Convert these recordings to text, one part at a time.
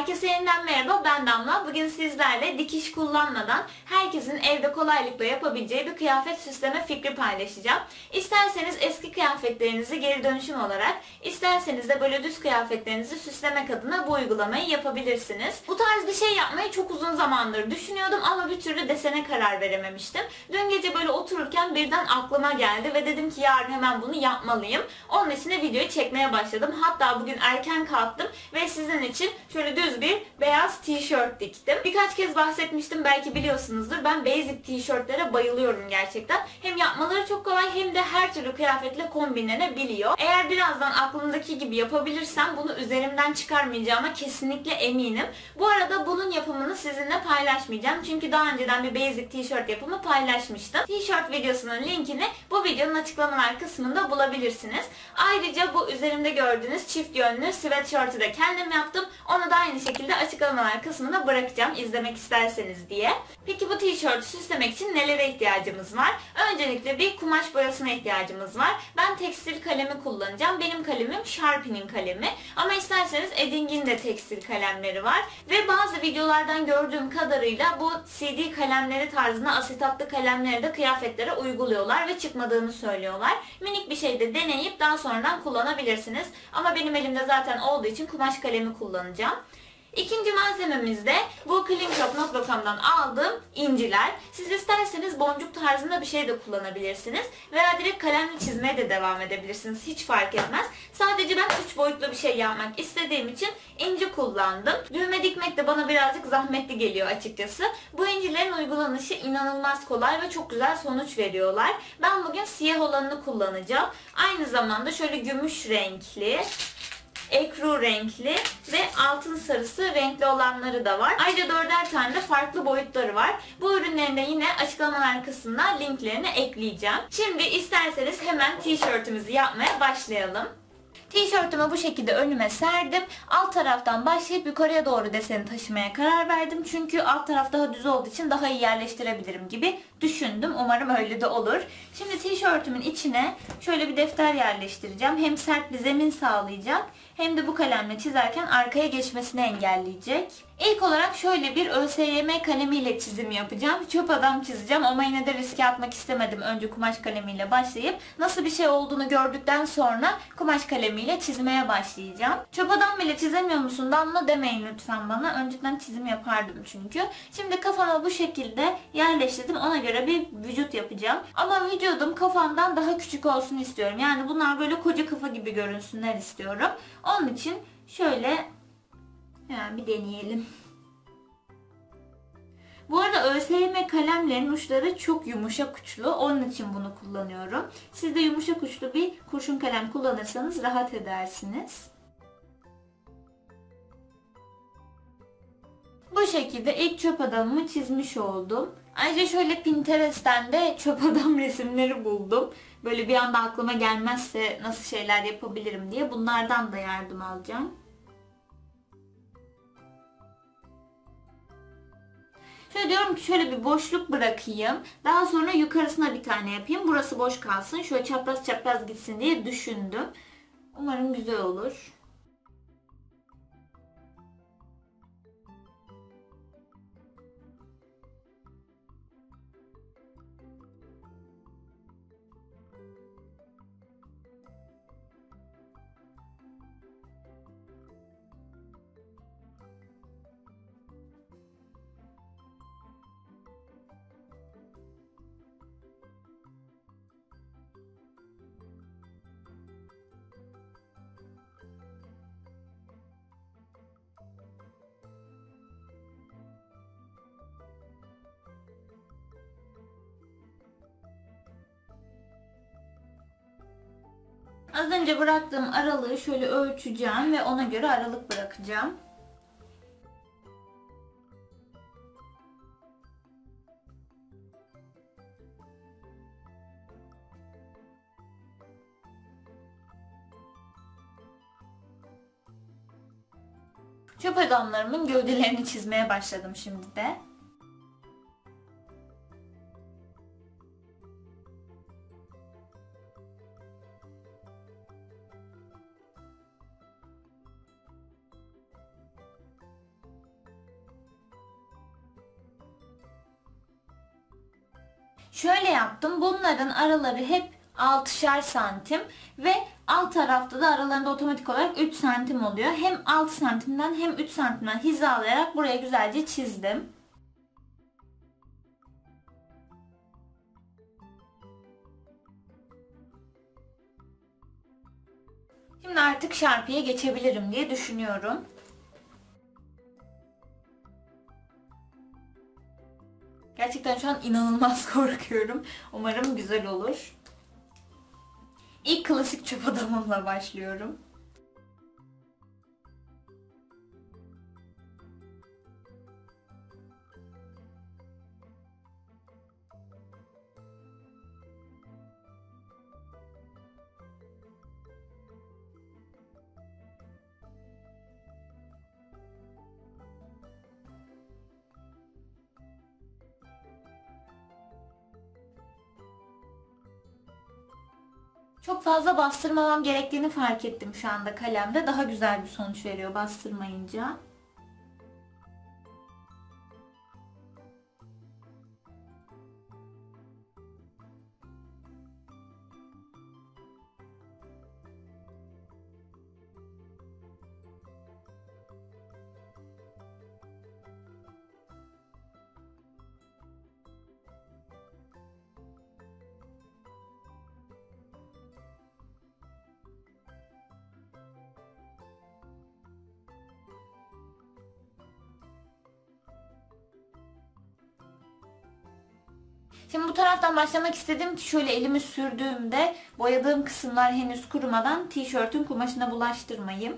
Herkese yeniden merhaba, ben Damla. Bugün sizlerle dikiş kullanmadan herkesin evde kolaylıkla yapabileceği bir kıyafet süsleme fikri paylaşacağım. İsterseniz eski kıyafetlerinizi geri dönüşüm olarak, isterseniz de böyle düz kıyafetlerinizi süslemek adına bu uygulamayı yapabilirsiniz. Bu tarz bir şey yapmayı çok uzun zamandır düşünüyordum ama bir türlü desene karar verememiştim. Dün gece böyle otururken birden aklıma geldi ve dedim ki yarın hemen bunu yapmalıyım. Onun için de videoyu çekmeye başladım. Hatta bugün erken kalktım ve sizin için şöyle düz bir beyaz tişört diktim. Birkaç kez bahsetmiştim, belki biliyorsunuzdur. Ben basic tişörtlere bayılıyorum gerçekten. Hem yapmaları çok kolay hem de her türlü kıyafetle kombinlenebiliyor. Eğer birazdan aklımdaki gibi yapabilirsem bunu üzerimden çıkarmayacağıma kesinlikle eminim. Bu arada bunun yapımını sizinle paylaşmayacağım. Çünkü daha önceden bir basic tişört yapımı paylaşmıştım. Tişört videosunun linkini bu videonun açıklamalar kısmında bulabilirsiniz. Ayrıca bu üzerimde gördüğünüz çift yönlü sweatshirt'ü de kendim yaptım. Onu da aynı şekilde açıklamalar kısmına bırakacağım izlemek isterseniz diye. Peki bu tişörtü süslemek için nelere ihtiyacımız var? Öncelikle bir kumaş boyasına ihtiyacımız var. Ben tekstil kalemi kullanacağım. Benim kalemim Sharpie'nin kalemi. Ama isterseniz Edding'in de tekstil kalemleri var. Ve bazı videolardan gördüğüm kadarıyla bu CD kalemleri tarzında asetatlı kalemleri de kıyafetlere uyguluyorlar ve çıkmadığını söylüyorlar. Minik bir şey de deneyip daha sonradan kullanabilirsiniz. Ama benim elimde zaten olduğu için kumaş kalemi kullanacağım. İkinci malzememiz de bu cleanshop.com'dan aldığım inciler. Siz isterseniz boncuk tarzında bir şey de kullanabilirsiniz. Veya direkt kalemle çizmeye de devam edebilirsiniz. Hiç fark etmez. Sadece ben 3 boyutlu bir şey yapmak istediğim için inci kullandım. Düğme dikmek de bana birazcık zahmetli geliyor açıkçası. Bu incilerin uygulanışı inanılmaz kolay ve çok güzel sonuç veriyorlar. Ben bugün siyah olanını kullanacağım. Aynı zamanda şöyle gümüş renkli, ekru renkli ve altın sarısı renkli olanları da var. Ayrıca 4'er tane de farklı boyutları var. Bu ürünlerin de yine açıklamalar kısmına linklerini ekleyeceğim. Şimdi isterseniz hemen tişörtümüzü yapmaya başlayalım. Tişörtümü bu şekilde önüme serdim. Alt taraftan başlayıp yukarıya doğru deseni taşımaya karar verdim. Çünkü alt taraf daha düz olduğu için daha iyi yerleştirebilirim gibi düşündüm. Umarım öyle de olur. Şimdi tişörtümün içine şöyle bir defter yerleştireceğim. Hem sert bir zemin sağlayacak hem de bu kalemle çizerken arkaya geçmesini engelleyecek. İlk olarak şöyle bir ÖSYM kalemiyle çizim yapacağım. Çöp adam çizeceğim ama yine de riske atmak istemedim. Önce kumaş kalemiyle başlayıp nasıl bir şey olduğunu gördükten sonra kumaş kalemiyle çizmeye başlayacağım. Çöp adam bile çizemiyor musun Damla demeyin lütfen bana. Önceden çizim yapardım çünkü. Şimdi kafama bu şekilde yerleştirdim. Ona göre bir vücut yapacağım. Ama vücudum kafamdan daha küçük olsun istiyorum. Yani bunlar böyle koca kafa gibi görünsünler istiyorum. Onun için şöyle hemen bir deneyelim. Bu arada ÖSYM kalemlerin uçları çok yumuşak uçlu. Onun için bunu kullanıyorum. Siz de yumuşak uçlu bir kurşun kalem kullanırsanız rahat edersiniz. Bu şekilde ilk çöp adamımı çizmiş oldum. Ayrıca şöyle Pinterest'ten de çöp adam resimleri buldum. Böyle bir anda aklıma gelmezse nasıl şeyler yapabilirim diye bunlardan da yardım alacağım. Şöyle diyorum ki şöyle bir boşluk bırakayım. Daha sonra yukarısına bir tane yapayım. Burası boş kalsın. Şöyle çapraz çapraz gitsin diye düşündüm. Umarım güzel olur. Az önce bıraktığım aralığı şöyle ölçeceğim ve ona göre aralık bırakacağım. Çöp adamlarımın gövdelerini çizmeye başladım şimdi de. Şöyle yaptım. Bunların araları hep 6'şer santim ve alt tarafta da aralarında otomatik olarak 3 santim oluyor. Hem 6 santimden hem 3 santimden hizalayarak buraya güzelce çizdim. Şimdi artık Sharpie'ye geçebilirim diye düşünüyorum. Gerçekten şu an inanılmaz korkuyorum. Umarım güzel olur. İlk klasik çöp adamımla başlıyorum. Çok fazla bastırmamam gerektiğini fark ettim şu anda kalemde. Daha güzel bir sonuç veriyor bastırmayınca. Şimdi bu taraftan başlamak istedim ki şöyle elimi sürdüğümde boyadığım kısımlar henüz kurumadan tişörtün kumaşına bulaştırmayayım.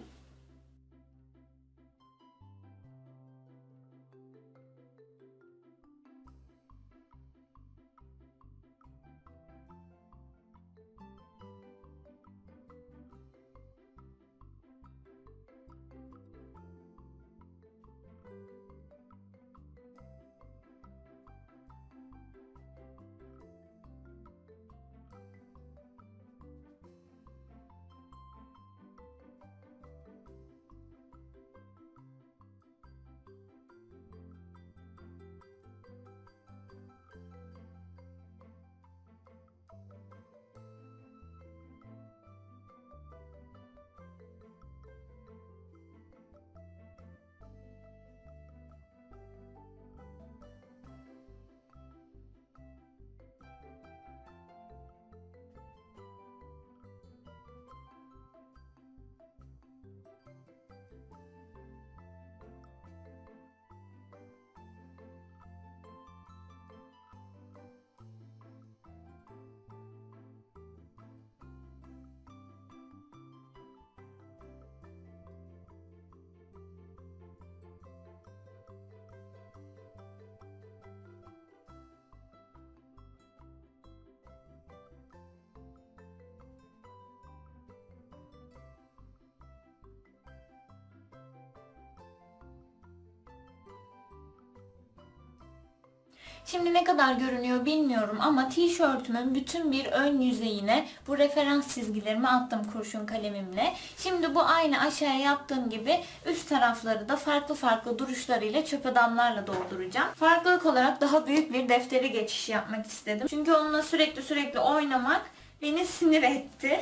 Şimdi ne kadar görünüyor bilmiyorum ama tişörtümün bütün bir ön yüzeyine bu referans çizgilerimi attım kurşun kalemimle. Şimdi bu aynı aşağıya yaptığım gibi üst tarafları da farklı farklı duruşlarıyla çöp adamlarla dolduracağım. Farklılık olarak daha büyük bir deftere geçiş yapmak istedim. Çünkü onunla sürekli oynamak beni sinir etti.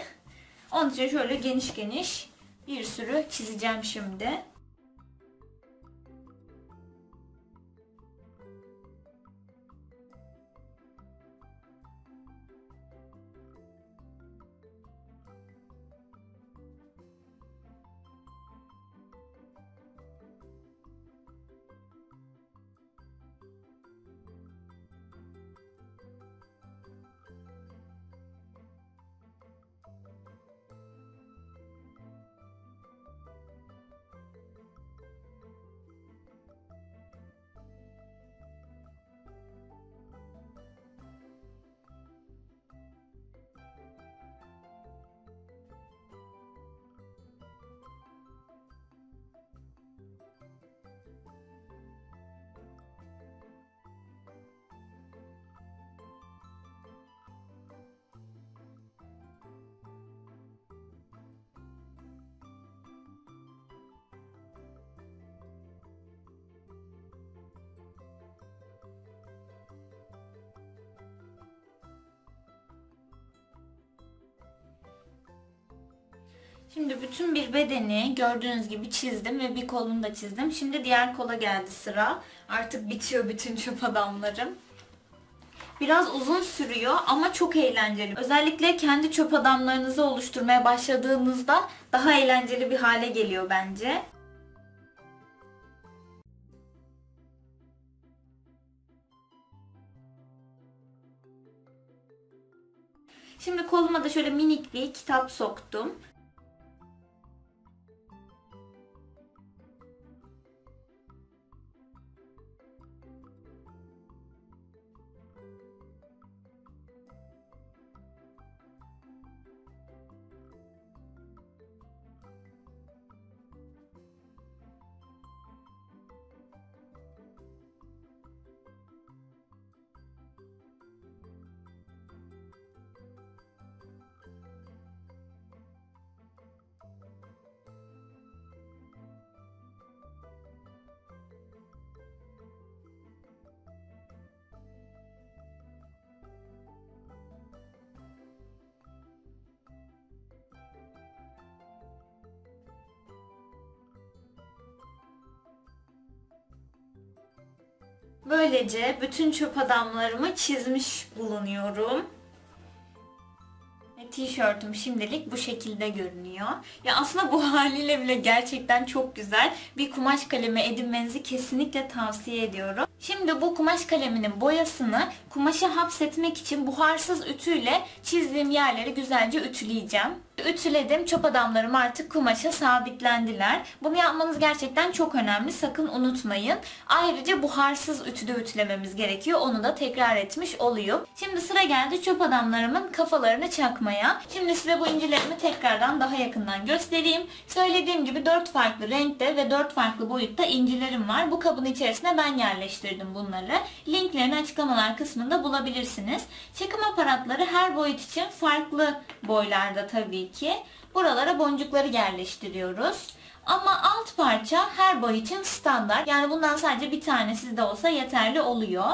Onun için şöyle geniş geniş bir sürü çizeceğim şimdi. Şimdi bütün bir bedeni gördüğünüz gibi çizdim ve bir kolunu da çizdim. Şimdi diğer kola geldi sıra. Artık bitiyor bütün çöp adamlarım. Biraz uzun sürüyor ama çok eğlenceli. Özellikle kendi çöp adamlarınızı oluşturmaya başladığınızda daha eğlenceli bir hale geliyor bence. Şimdi koluma da şöyle minik bir kitap soktum. Böylece bütün çöp adamlarımı çizmiş bulunuyorum. Tişörtüm şimdilik bu şekilde görünüyor. Ya aslında bu haliyle bile gerçekten çok güzel. Bir kumaş kalemi edinmenizi kesinlikle tavsiye ediyorum. Şimdi bu kumaş kaleminin boyasını kumaşa hapsetmek için buharsız ütüyle çizdiğim yerleri güzelce ütüleyeceğim. Ütüledim. Çöp adamlarım artık kumaşa sabitlendiler. Bunu yapmanız gerçekten çok önemli. Sakın unutmayın. Ayrıca buharsız ütüde ütülememiz gerekiyor. Onu da tekrar etmiş olayım. Şimdi sıra geldi çöp adamlarımın kafalarını çakmaya. Şimdi size bu incilerimi tekrardan daha yakından göstereyim. Söylediğim gibi 4 farklı renkte ve 4 farklı boyutta incilerim var. Bu kabın içerisine ben yerleştirdim bunları. Linklerini açıklamalar kısmında bulabilirsiniz. Çekim aparatları her boyut için farklı boylarda tabii ki. Buralara boncukları yerleştiriyoruz. Ama alt parça her boy için standart. Yani bundan sadece bir tane sizde olsa yeterli oluyor.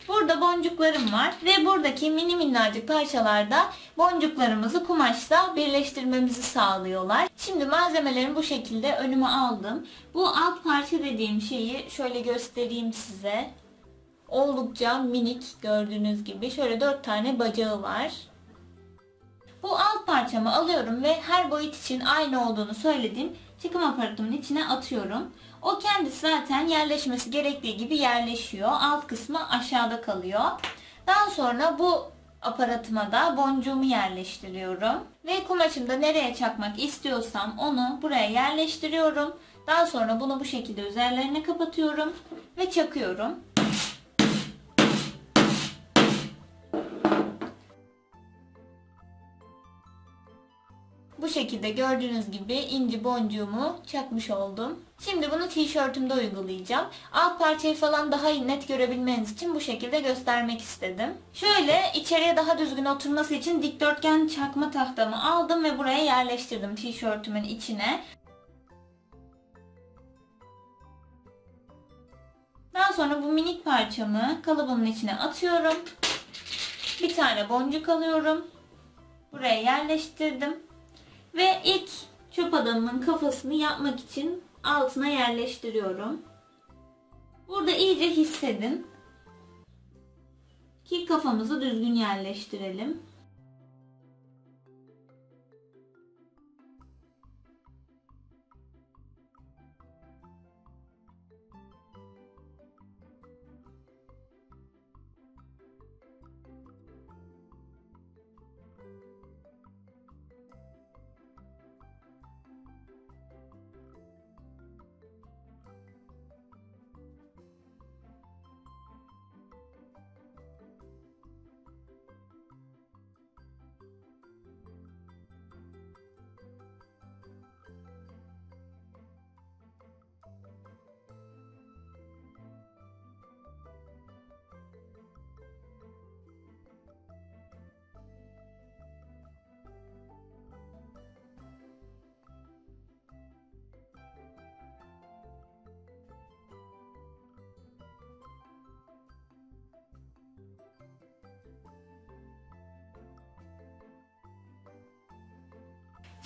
Burada boncuklarım var ve buradaki mini minnacık parçalarda boncuklarımızı kumaşla birleştirmemizi sağlıyorlar. Şimdi malzemelerimi bu şekilde önüme aldım. Bu alt parça dediğim şeyi şöyle göstereyim size. Oldukça minik, gördüğünüz gibi. Şöyle 4 tane bacağı var. Bu alt parçamı alıyorum ve her boyut için aynı olduğunu söylediğim çekim aparatımın içine atıyorum. O kendisi zaten yerleşmesi gerektiği gibi yerleşiyor. Alt kısmı aşağıda kalıyor. Daha sonra bu aparatıma da boncuğumu yerleştiriyorum. Ve kumaşımda nereye çakmak istiyorsam onu buraya yerleştiriyorum. Daha sonra bunu bu şekilde üzerlerine kapatıyorum ve çakıyorum. Bu şekilde gördüğünüz gibi inci boncuğumu çakmış oldum. Şimdi bunu tişörtümde uygulayacağım. Alt parçayı falan daha net görebilmeniz için bu şekilde göstermek istedim. Şöyle içeriye daha düzgün oturması için dikdörtgen çakma tahtamı aldım ve buraya yerleştirdim tişörtümün içine. Daha sonra bu minik parçamı kalıbımın içine atıyorum. Bir tane boncuk alıyorum. Buraya yerleştirdim. Ve ilk çöp adamının kafasını yapmak için altına yerleştiriyorum. Burada iyice hissedin ki kafamızı düzgün yerleştirelim.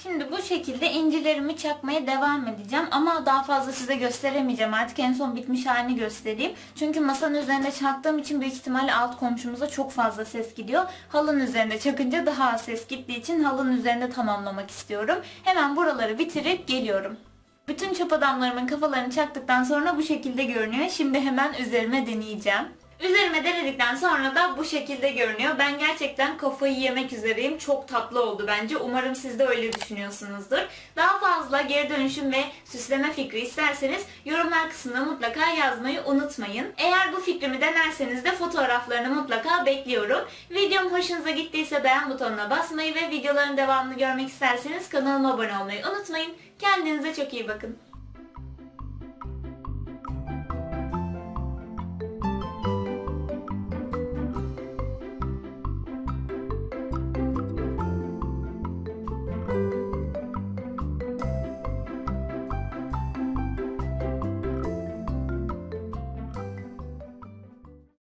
Şimdi bu şekilde incilerimi çakmaya devam edeceğim ama daha fazla size gösteremeyeceğim. Artık en son bitmiş halini göstereyim. Çünkü masanın üzerinde çaktığım için büyük ihtimalle alt komşumuza çok fazla ses gidiyor. Halının üzerinde çakınca daha az ses gittiği için halının üzerinde tamamlamak istiyorum. Hemen buraları bitirip geliyorum. Bütün çöp adamlarımın kafalarını çaktıktan sonra bu şekilde görünüyor. Şimdi hemen üzerime deneyeceğim. Üzerime denedikten sonra da bu şekilde görünüyor. Ben gerçekten kafayı yemek üzereyim. Çok tatlı oldu bence. Umarım siz de öyle düşünüyorsunuzdur. Daha fazla geri dönüşüm ve süsleme fikri isterseniz yorumlar kısmına mutlaka yazmayı unutmayın. Eğer bu fikrimi denerseniz de fotoğraflarını mutlaka bekliyorum. Videom hoşunuza gittiyse beğen butonuna basmayı ve videoların devamını görmek isterseniz kanalıma abone olmayı unutmayın. Kendinize çok iyi bakın.